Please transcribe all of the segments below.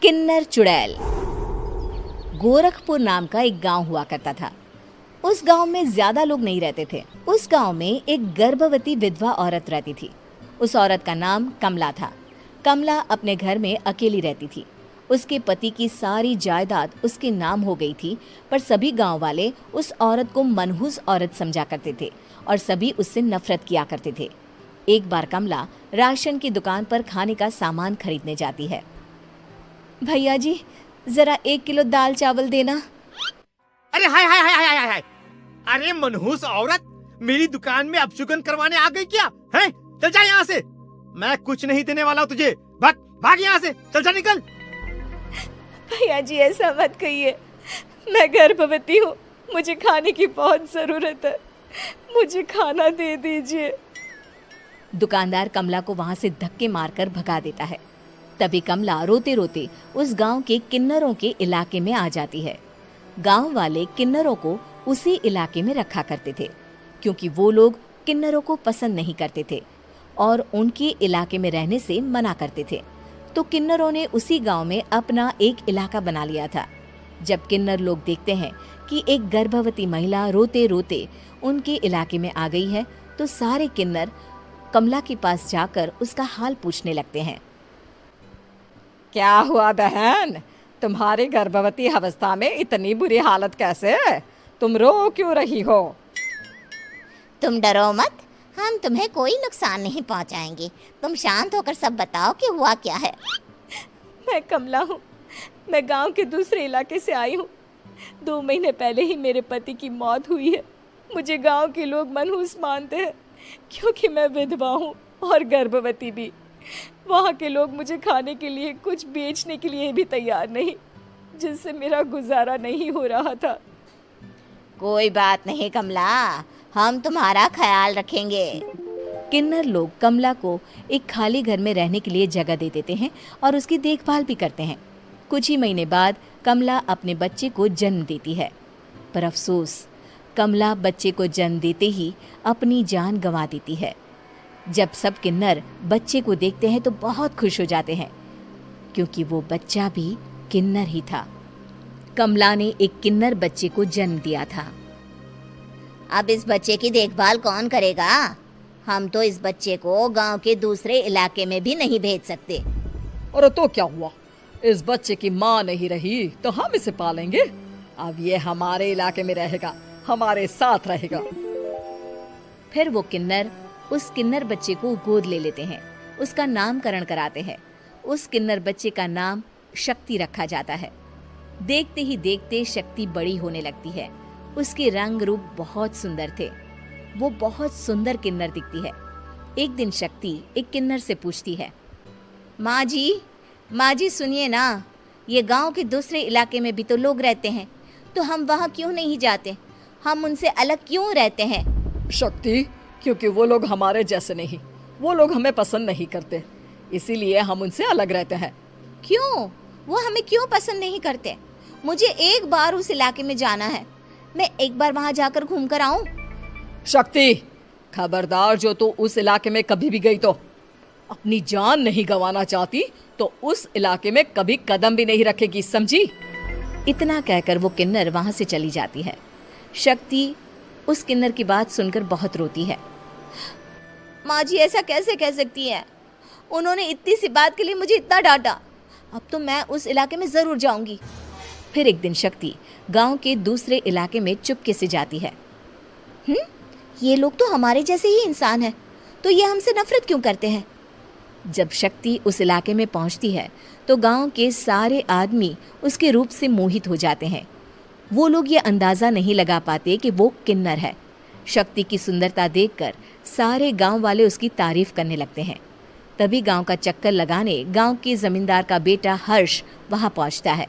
किन्नर चुड़ैल। गोरखपुर नाम का एक गांव हुआ करता था। उस गांव में ज्यादा लोग नहीं रहते थे। उस गांव में एक गर्भवती विधवा औरत रहती थी। उस औरत का नाम कमला था। कमला अपने घर में अकेली रहती थी। उसके पति की सारी जायदाद उसके नाम हो गई थी, पर सभी गांव वाले उस औरत को मनहूस औरत समझा करते थे और सभी उससे नफरत किया करते थे। एक बार कमला राशन की दुकान पर खाने का सामान खरीदने जाती है। भैया जी, जरा 1 किलो दाल चावल देना। अरे हाय हाय हाय हाय हाय हाय! अरे मनहूस औरत, मेरी दुकान में अपशुगन करवाने आ गई क्या? हैं? चल जा यहाँ से। मैं कुछ नहीं देने वाला हूँ तुझे। भाग भाग यहाँ से, चल जा निकल। भैया जी, ऐसा मत कहिए। मैं गर्भवती हूँ, मुझे खाने की बहुत जरूरत है। मुझे खाना दे दीजिए। दुकानदार कमला को वहां से धक्के मारकर भगा देता है। तभी कमला रोते रोते उस गांव के किन्नरों के इलाके में आ जाती है। गांव वाले किन्नरों को उसी इलाके में रखा करते थे, क्योंकि वो लोग किन्नरों को पसंद नहीं करते थे और उनके इलाके में रहने से मना करते थे। तो किन्नरों ने उसी गांव में अपना एक इलाका बना लिया था। जब किन्नर लोग देखते हैं कि एक गर्भवती महिला रोते रोते उनके इलाके में आ गई है, तो सारे किन्नर कमला के पास जाकर उसका हाल पूछने लगते हैं। क्या हुआ बहन, तुम्हारी गर्भवती अवस्था में इतनी बुरी हालत कैसे? तुम रो क्यों रही हो? तुम डरो मत, हम तुम्हें कोई नुकसान नहीं पहुंचाएंगे। तुम शांत होकर सब बताओ कि हुआ क्या है। मैं कमला हूँ। मैं गांव के दूसरे इलाके से आई हूँ। 2 महीने पहले ही मेरे पति की मौत हुई है। मुझे गांव के लोग मनहूस मानते हैं, क्योंकि मैं विधवा हूँ और गर्भवती भी। वहाँ के लोग मुझे खाने के लिए कुछ बेचने के लिए भी तैयार नहीं, जिससे मेरा गुजारा नहीं हो रहा था। कोई बात नहीं कमला, हम तुम्हारा ख्याल रखेंगे। किन्नर लोग कमला को एक खाली घर में रहने के लिए जगह दे देते हैं और उसकी देखभाल भी करते हैं। कुछ ही महीने बाद कमला अपने बच्चे को जन्म देती है, पर अफसोस, कमला बच्चे को जन्म देते ही अपनी जान गंवा देती है। जब सब किन्नर बच्चे को देखते हैं तो बहुत खुश हो जाते हैं, क्योंकि वो बच्चा भी किन्नर ही था। कमला ने एक किन्नर बच्चे को जन्म दिया था। अब इस बच्चे की देखभाल कौन करेगा? हम तो इस बच्चे को गांव के दूसरे इलाके में भी नहीं भेज सकते। और तो क्या हुआ, इस बच्चे की माँ नहीं रही तो हम इसे पालेंगे। अब ये हमारे इलाके में रहेगा, हमारे साथ रहेगा। फिर वो किन्नर उस किन्नर बच्चे को गोद ले लेते हैं, उसका नामकरण कराते हैं। उस किन्नर बच्चे का नाम शक्ति रखा जाता है। देखते ही देखते शक्ति बड़ी होने लगती है। उसके रंग रूप बहुत सुंदर थे। वो बहुत सुंदर किन्नर दिखती है। एक दिन शक्ति एक किन्नर से पूछती है, माँ जी सुनिए ना, ये गांव के दूसरे इलाके में भी तो लोग रहते हैं, तो हम वहाँ क्यों नहीं जाते? हम उनसे अलग क्यों रहते हैं? शक्ति, क्योंकि वो लोग हमारे जैसे नहीं, वो लोग हमें पसंद नहीं करते, इसीलिए हम उनसे अलग रहते हैं। क्यों? वो हमें क्यों पसंद नहीं करते? मुझे एक बार उस इलाके में जाना है। मैं एक बार वहां जाकर घूम कर आऊं। शक्ति, खबरदार, जो तू उस इलाके में कभी भी गई तो अपनी जान नहीं गंवाना चाहती तो उस इलाके में कभी कदम भी नहीं रखेगी, समझी? इतना कहकर वो किन्नर वहां से चली जाती है। शक्ति उस किन्नर की बात सुनकर बहुत रोती है। माँ जी, ऐसा कैसे कह सकती है? उन्होंने इतनी सी बात के लिए मुझे इतना डांटा। अब तो मैं उस इलाके में जरूर जाऊंगी। फिर एक दिन शक्ति गांव के दूसरे इलाके में चुपके से जाती है। ये लोग तो हमारे जैसे ही इंसान हैं, तो ये हमसे नफरत क्यों करते हैं? जब शक्ति उस इलाके में पहुंचती है तो गांव के सारे आदमी उसके रूप से मोहित हो जाते हैं। वो लोग ये अंदाजा नहीं लगा पाते कि वो किन्नर है। शक्ति की सुंदरता देखकर सारे गांव वाले उसकी तारीफ करने लगते हैं। तभी गांव का चक्कर लगाने गांव के जमींदार का बेटा हर्ष वहां पहुंचता है।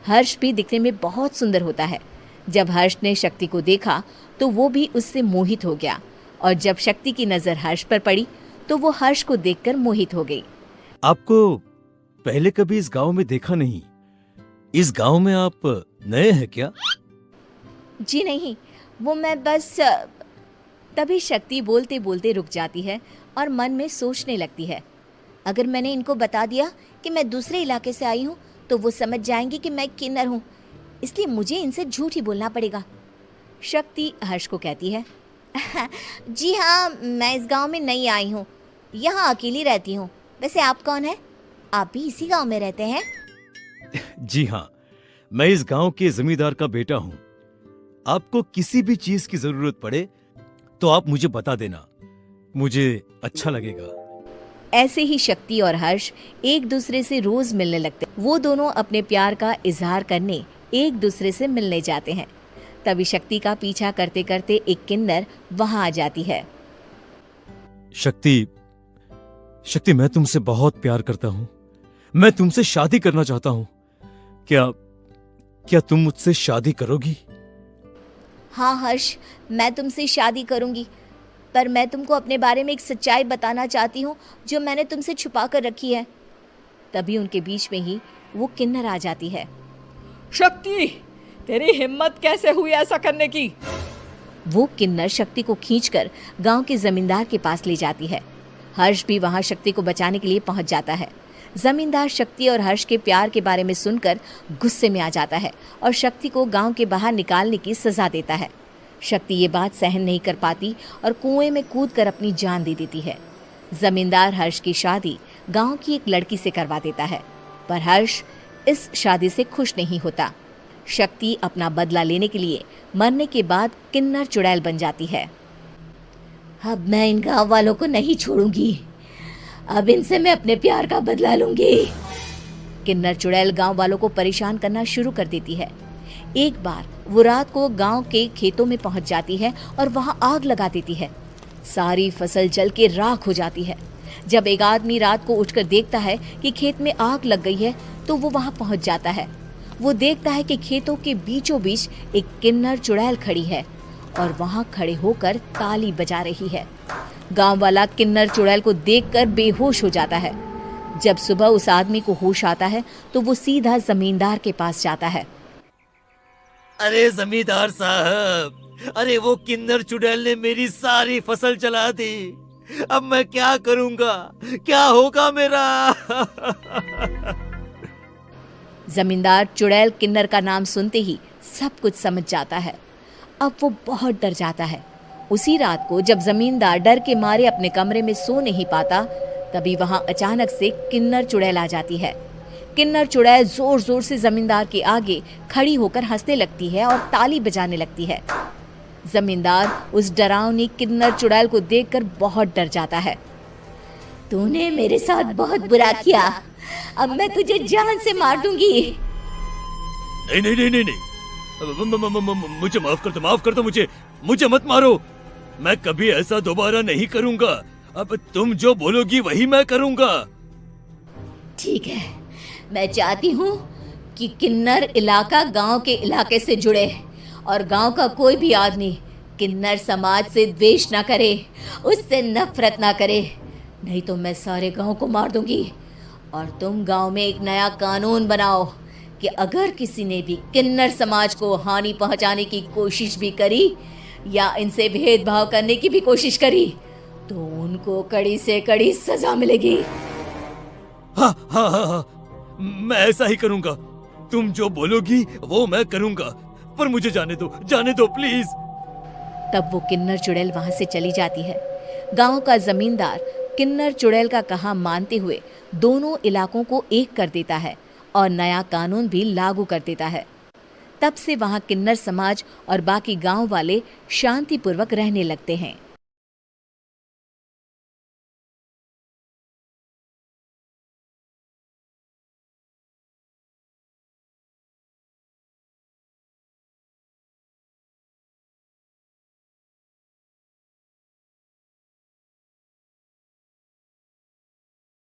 हर्ष भी दिखने में बहुत सुंदर होता है। जब हर्ष ने शक्ति को देखा तो वो भी उससे मोहित हो गया, और जब शक्ति की नजर हर्ष पर पड़ी तो वो हर्ष को देखकर मोहित हो गई। आपको पहले कभी इस गांव में देखा नहीं। इस गांव में आप नए हैं क्या? जी नहीं, वो मैं बस। तभी शक्ति बोलते बोलते रुक जाती है और मन में सोचने लगती है, अगर मैंने इनको बता दिया कि मैं दूसरे इलाके से आई हूँ तो वो समझ जाएंगे कि मैं किन्नर हूँ, इसलिए मुझे इनसे झूठ ही बोलना पड़ेगा। शक्ति हर्ष को कहती है, जी हाँ, मैं इस गांव में नई आई हूँ, यहाँ अकेली रहती हूँ। वैसे आप कौन है? आप भी इसी गांव में रहते हैं? जी हाँ, मैं इस गांव के जमींदार का बेटा हूँ। आपको किसी भी चीज की जरूरत पड़े तो आप मुझे बता देना, मुझे अच्छा लगेगा। ऐसे ही शक्ति और हर्ष एक दूसरे से रोज मिलने लगते। वो दोनों अपने प्यार का इजहार करने एक दूसरे से मिलने जाते हैं। तभी शक्ति का पीछा करते करते एक किन्नर वहां आ जाती है। शक्ति, शक्ति, मैं तुमसे बहुत प्यार करता हूँ। मैं तुमसे शादी करना चाहता हूँ। क्या तुम मुझसे शादी करोगी? हाँ हर्ष, मैं तुमसे शादी करूंगी, पर मैं तुमको अपने बारे में एक सच्चाई बताना चाहती हूँ जो मैंने तुमसे छुपा कर रखी है। तभी उनके बीच में ही वो किन्नर आ जाती है। शक्ति, तेरी हिम्मत कैसे हुई ऐसा करने की? वो किन्नर शक्ति को खींचकर गांव के जमींदार के पास ले जाती है। हर्ष भी वहां शक्ति को बचाने के लिए पहुंच जाता है। जमींदार शक्ति और हर्ष के प्यार के बारे में सुनकर गुस्से में आ जाता है और शक्ति को गांव के बाहर निकालने की सजा देता है। शक्ति ये बात सहन नहीं कर पाती और कुएं में कूदकर अपनी जान दे देती है। जमींदार हर्ष की शादी गांव की एक लड़की से करवा देता है, पर हर्ष इस शादी से खुश नहीं होता। शक्ति अपना बदला लेने के लिए मरने के बाद किन्नर चुड़ैल बन जाती है। अब मैं इन गांव वालों को नहीं छोड़ूंगी, अब इनसे मैं अपने प्यार का बदला लूंगी। किन्नर चुड़ैल गांव वालों को परेशान करना शुरू कर देती है। एक बार वो रात को गांव के खेतों में पहुंच जाती है और वहां आग लगा देती है। सारी फसल जल के राख हो जाती है। जब एक आदमी रात को उठकर देखता है कि खेत में आग लग गई है तो वो वहां पहुंच जाता है। वो देखता है कि खेतों के बीचों बीच एक किन्नर चुड़ैल खड़ी है और वहां खड़े होकर ताली बजा रही है। गांव वाला किन्नर चुड़ैल को देखकर बेहोश हो जाता है। जब सुबह उस आदमी को होश आता है तो वो सीधा जमींदार के पास जाता है। अरे जमींदार साहब, अरे वो किन्नर चुड़ैल ने मेरी सारी फसल जला दी। अब मैं क्या करूंगा? क्या होगा मेरा? जमींदार चुड़ैल किन्नर का नाम सुनते ही सब कुछ समझ जाता है। अब वो बहुत डर जाता है। उसी रात को जब जमींदार डर के मारे अपने कमरे में सो नहीं पाता, तभी वहां अचानक से किन्नर चुड़ैल आ जाती है। किन्नर चुड़ैल जोर जोर से जमींदार के आगे खड़ी होकर हंसने लगती है और ताली बजाने लगती है। जमींदार उस डरावनी किन्नर चुड़ैल को देखकर बहुत डर जाता है। तूने मेरे साथ बहुत बुरा किया, अब मैं तुझे जान से मार दूंगी। नहीं नहीं नहीं नहीं नहीं, मुझे माफ कर दो, मुझे मत मारो। मैं कभी ऐसा दोबारा नहीं करूंगा। अब तुम जो बोलोगी वही मैं करूंगा। ठीक है, मैं चाहती हूँ कि किन्नर इलाका गांव के इलाके से जुड़े और गांव का कोई भी आदमी किन्नर समाज से द्वेष ना करे, उससे नफरत ना करे, नहीं तो मैं सारे गांव को मार दूंगी। और तुम गांव में एक नया कानून बनाओ कि अगर किसी ने भी किन्नर समाज को हानि पहुंचाने की कोशिश भी करी या इनसे भेदभाव करने की भी कोशिश करी तो उनको कड़ी से कड़ी सजा मिलेगी। हाँ हाँ हाँ हाँ, मैं ऐसा ही करूंगा। तुम जो बोलोगी वो मैं करूंगा, पर मुझे जाने दो प्लीज। तब वो किन्नर चुड़ैल वहां से चली जाती है। गांव का जमींदार किन्नर चुड़ैल का कहा मानते हुए दोनों इलाकों को एक कर देता है और नया कानून भी लागू कर देता है। तब से वहां किन्नर समाज और बाकी गांव वाले शांतिपूर्वक रहने लगते हैं।